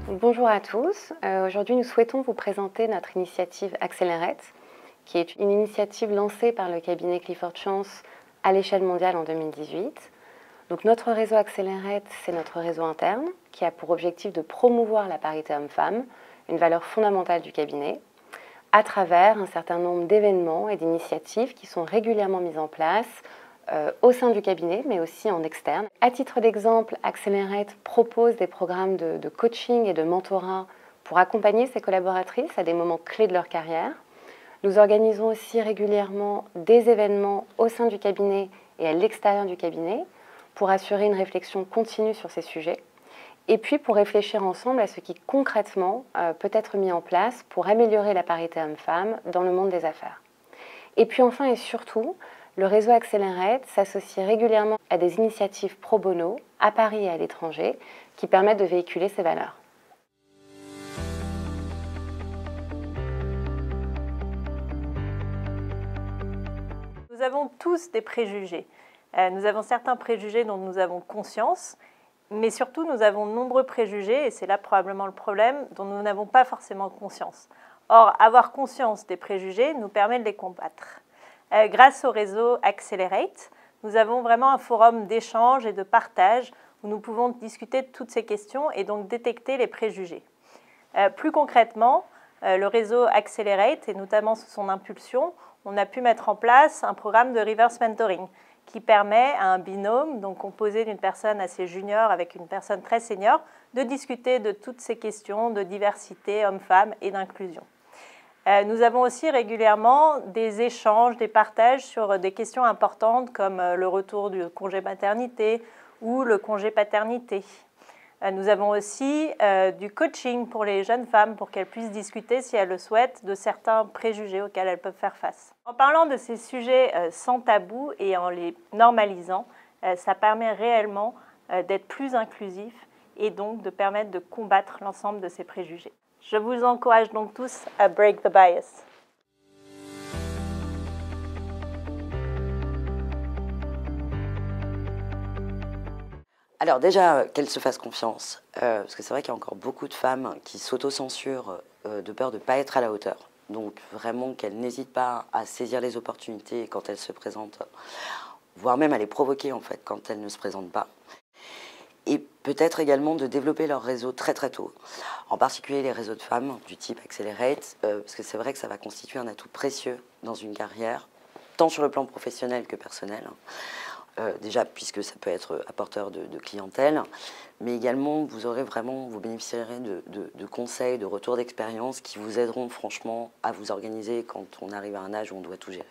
Bonjour à tous. Aujourd'hui, nous souhaitons vous présenter notre initiative Accelerate, qui est une initiative lancée par le cabinet Clifford Chance à l'échelle mondiale en 2018. Donc, notre réseau Accelerate, c'est notre réseau interne qui a pour objectif de promouvoir la parité homme-femme, une valeur fondamentale du cabinet, à travers un certain nombre d'événements et d'initiatives qui sont régulièrement mises en place au sein du cabinet, mais aussi en externe. À titre d'exemple, Accelerate propose des programmes de coaching et de mentorat pour accompagner ses collaboratrices à des moments clés de leur carrière. Nous organisons aussi régulièrement des événements au sein du cabinet et à l'extérieur du cabinet pour assurer une réflexion continue sur ces sujets. Et puis pour réfléchir ensemble à ce qui concrètement peut être mis en place pour améliorer la parité homme-femme dans le monde des affaires. Et puis enfin et surtout, le réseau Accelerate s'associe régulièrement à des initiatives pro bono à Paris et à l'étranger qui permettent de véhiculer ces valeurs. Nous avons tous des préjugés. Nous avons certains préjugés dont nous avons conscience, mais surtout nous avons de nombreux préjugés, et c'est là probablement le problème, dont nous n'avons pas forcément conscience. Or, avoir conscience des préjugés nous permet de les combattre. Grâce au réseau Accelerate, nous avons vraiment un forum d'échange et de partage où nous pouvons discuter de toutes ces questions et donc détecter les préjugés. Plus concrètement, le réseau Accelerate, et notamment sous son impulsion, on a pu mettre en place un programme de reverse mentoring qui permet à un binôme, donc composé d'une personne assez junior avec une personne très senior, de discuter de toutes ces questions de diversité homme-femme et d'inclusion. Nous avons aussi régulièrement des échanges, des partages sur des questions importantes comme le retour du congé maternité ou le congé paternité. Nous avons aussi du coaching pour les jeunes femmes pour qu'elles puissent discuter, si elles le souhaitent, de certains préjugés auxquels elles peuvent faire face. En parlant de ces sujets sans tabou et en les normalisant, ça permet réellement d'être plus inclusif et donc de permettre de combattre l'ensemble de ces préjugés. Je vous encourage donc tous à break the bias. Alors déjà, qu'elles se fassent confiance, parce que c'est vrai qu'il y a encore beaucoup de femmes qui s'autocensurent de peur de ne pas être à la hauteur. Donc vraiment qu'elles n'hésitent pas à saisir les opportunités quand elles se présentent, voire même à les provoquer en fait quand elles ne se présentent pas. Et peut-être également de développer leur réseau très très tôt, en particulier les réseaux de femmes du type Accelerate, parce que c'est vrai que ça va constituer un atout précieux dans une carrière, tant sur le plan professionnel que personnel. Déjà puisque ça peut être apporteur de clientèle, mais également vous bénéficierez de conseils, de retours d'expérience qui vous aideront franchement à vous organiser quand on arrive à un âge où on doit tout gérer.